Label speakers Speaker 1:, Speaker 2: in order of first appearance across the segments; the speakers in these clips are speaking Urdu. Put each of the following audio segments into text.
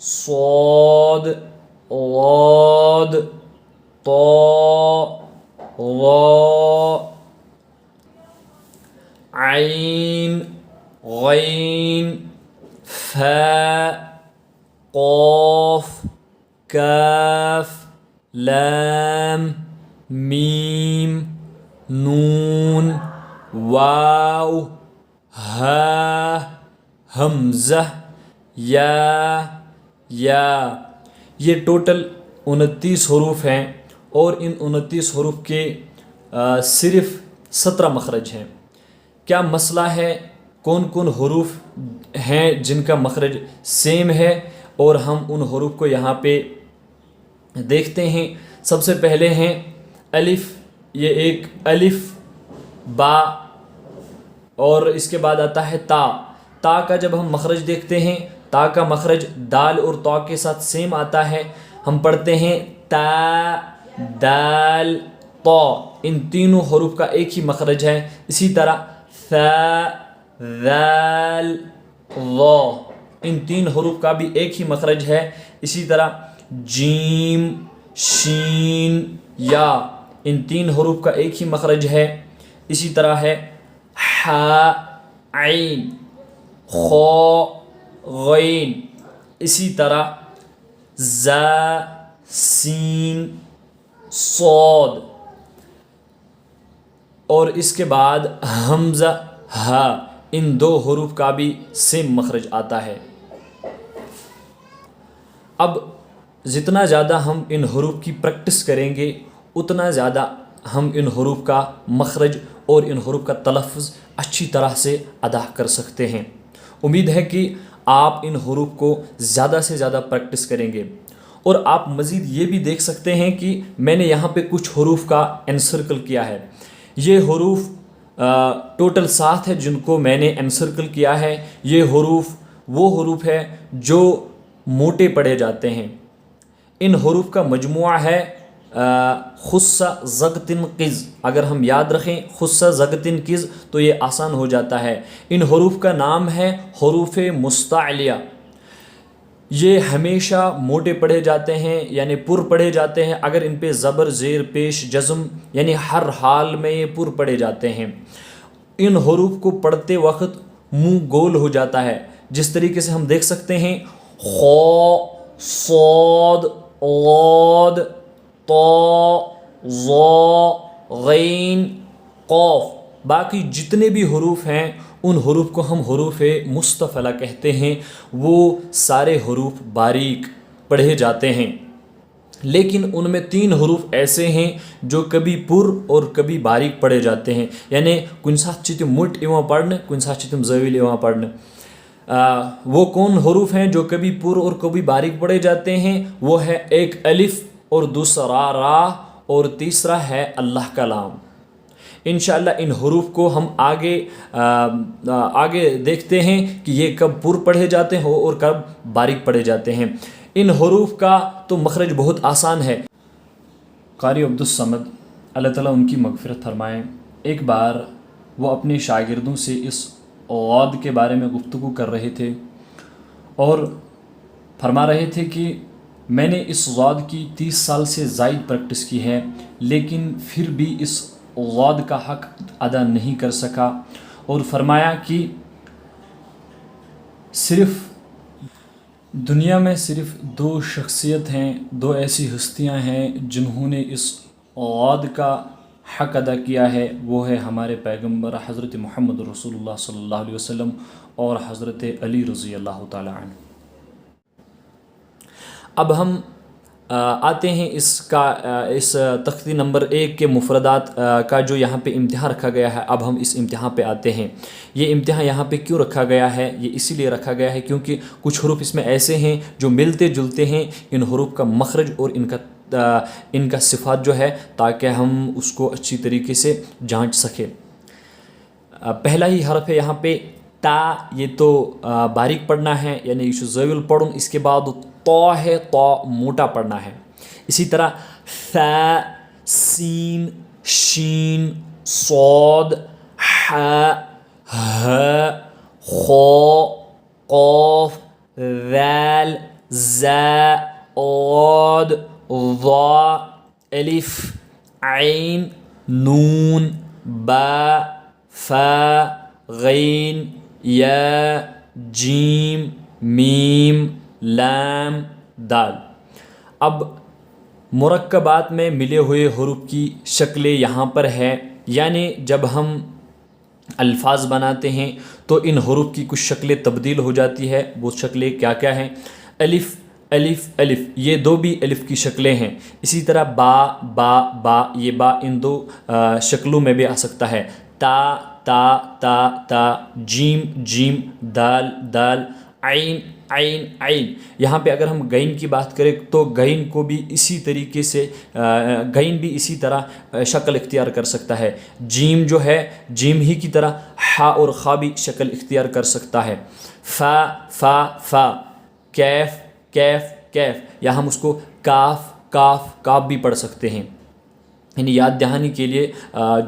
Speaker 1: صاد ضاد طا ظا عين غين فاء قاف كاف لام ميم نون واو ها حمزہ، یا، یہ ٹوٹل 29 حروف ہیں، اور ان 29 حروف کے صرف 17 مخرج ہیں۔ کیا مسئلہ ہے؟ کون کون حروف ہیں جن کا مخرج سیم ہے، اور ہم ان حروف کو یہاں پہ دیکھتے ہیں۔ سب سے پہلے ہیں الف، یہ ایک الف، با، اور اس کے بعد آتا ہے تا۔ تا کا جب ہم مخرج دیکھتے ہیں، تا کا مخرج دال اور تا کے ساتھ سیم آتا ہے، ہم پڑھتے ہیں تا، دال، تا، ان تینوں حروف کا ایک ہی مخرج ہے۔ اسی طرح ثا، ذال، ظا، ان تین حروف کا بھی ایک ہی مخرج ہے۔ اسی طرح جیم، شین، یا، ان تین حروف کا ایک ہی مخرج ہے۔ اسی طرح ہے حا، عین، خا، غین، اسی طرح زا، سین، صاد، اور اس کے بعد حمزہ، ہا، ان دو حروف کا بھی سیم مخرج آتا ہے۔ اب جتنا زیادہ ہم ان حروف کی پریکٹس کریں گے، اتنا زیادہ ہم ان حروف کا مخرج اور ان حروف کا تلفظ اچھی طرح سے ادا کر سکتے ہیں۔ امید ہے کہ آپ ان حروف کو زیادہ سے زیادہ پریکٹس کریں گے، اور آپ مزید یہ بھی دیکھ سکتے ہیں کہ میں نے یہاں پہ کچھ حروف کا انسرکل کیا ہے۔ یہ حروف ٹوٹل 7 ہے جن کو میں نے انسرکل کیا ہے۔ یہ حروف وہ حروف ہے جو موٹے پڑھے جاتے ہیں۔ ان حروف کا مجموعہ ہے خص ضغط قز۔ اگر ہم یاد رکھیں خص ضغط قز تو یہ آسان ہو جاتا ہے۔ ان حروف کا نام ہے حروف مستعلیہ۔ یہ ہمیشہ موٹے پڑھے جاتے ہیں، یعنی پر پڑھے جاتے ہیں۔ اگر ان پہ زبر، زیر، پیش، جزم، یعنی ہر حال میں یہ پر پڑھے جاتے ہیں۔ ان حروف کو پڑھتے وقت منہ گول ہو جاتا ہے، جس طریقے سے ہم دیکھ سکتے ہیں خا، صاد، ضاد، طا، ظا، غین، قاف۔ باقی جتنے بھی حروف ہیں ان حروف کو ہم حروف مستفلہ کہتے ہیں۔ وہ سارے حروف باریک پڑھے جاتے ہیں، لیکن ان میں 3 حروف ایسے ہیں جو کبھی پر اور کبھی باریک پڑھے جاتے ہیں، یعنی کن سات چھ تم مٹ ایوان پڑھنے، کن سات چھ تم زویل ایوان پڑھنے۔ وہ کون حروف ہیں جو کبھی پر اور کبھی باریک پڑھے جاتے ہیں؟ وہ ہے ایک الف، اور دوسرا را، اور تیسرا ہے اللہ کا لام۔ انشاءاللہ ان حروف کو ہم آگے دیکھتے ہیں کہ یہ کب پر پڑھے جاتے ہیں اور کب باریک پڑھے جاتے ہیں۔ ان حروف کا تو مخرج بہت آسان ہے۔ قاری عبدالصمد اللہ تعالیٰ ان کی مغفرت فرمائیں، ایک بار وہ اپنے شاگردوں سے اس غاد کے بارے میں گفتگو کر رہے تھے، اور فرما رہے تھے کہ میں نے اس غاد کی 30 سال سے زائد پریکٹس کی ہے، لیکن پھر بھی اس غاد کا حق ادا نہیں کر سکا، اور فرمایا کہ دنیا میں صرف 2 شخصیت ہیں، 2 ایسی ہستیاں ہیں جنہوں نے اس غاد کا حق ادا کیا ہے۔ وہ ہے ہمارے پیغمبر حضرت محمد رسول اللہ صلی اللہ علیہ وسلم اور حضرت علی رضی اللہ تعالی عنہ۔ اب ہم آتے ہیں اس تختی نمبر 1 کے مفردات کا جو یہاں پہ امتحان رکھا گیا ہے۔ اب ہم اس امتحان پہ آتے ہیں۔ یہ امتحان یہاں پہ کیوں رکھا گیا ہے؟ یہ اسی لیے رکھا گیا ہے کیونکہ کچھ حروف اس میں ایسے ہیں جو ملتے جلتے ہیں، ان حروف کا مخرج اور ان کا صفات جو ہے، تاکہ ہم اس کو اچھی طریقے سے جانچ سکیں۔ پہلا ہی حرف ہے یہاں پہ تا، یہ تو باریک پڑھنا ہے، یعنی یہ زویل پڑھن۔ اس کے بعد طا ہے، طا موٹا پڑھنا ہے۔ اسی طرح ثا، سین، شین، صاد، حا، ہ، خا، قاف، ذال، زا، غاد، ضا، الف، عین، نون، با، فا، غین، یا، جیم، میم، لام، دال۔ اب مرکبات میں ملے ہوئے حروف کی شکلیں یہاں پر ہے، یعنی جب ہم الفاظ بناتے ہیں تو ان حروف کی کچھ شکلیں تبدیل ہو جاتی ہے. وہ شکلیں کیا کیا ہیں؟ الف الف الف، یہ دو بھی الف کی شکلیں ہیں. اسی طرح با با با، یہ با ان دو شکلوں میں بھی آ سکتا ہے. تا تا تا تا، جیم جیم، دال دال، عین عین عین. یہاں پہ اگر ہم غین کی بات کریں تو غین کو بھی اسی طریقے سے غین بھی اسی طرح شکل اختیار کر سکتا ہے. جیم جو ہے جیم ہی کی طرح ہا اور خا بھی شکل اختیار کر سکتا ہے. فا فا فا، کیف کیف کیف، یا ہم اس کو کاف کاف کاف بھی پڑھ سکتے ہیں. یعنی یاد دہانی کے لیے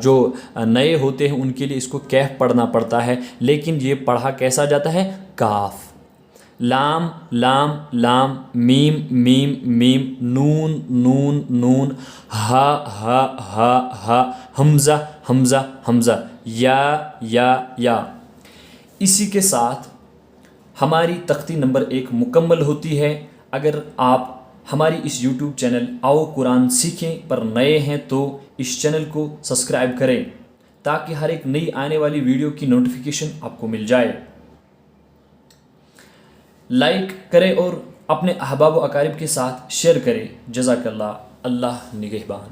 Speaker 1: جو نئے ہوتے ہیں ان کے لیے اس کو کیف پڑھنا پڑتا ہے، لیکن یہ پڑھا کیسا جاتا ہے؟ کاف. لام لام لام، میم میم میم، نون نون نون، ہا ہا ہا ہا، حمزہ حمزہ حمزہ، یا یا. اسی کے ساتھ ہماری تختی نمبر 1 مکمل ہوتی ہے. اگر آپ ہماری اس یوٹیوب چینل آؤ قرآن سیکھیں پر نئے ہیں تو اس چینل کو سبسکرائب کریں تاکہ ہر ایک نئی آنے والی ویڈیو کی نوٹیفیکیشن آپ کو مل جائے. لائک کریں اور اپنے احباب و اقارب کے ساتھ شیئر کریں. جزاک اللہ. اللہ نگہبان.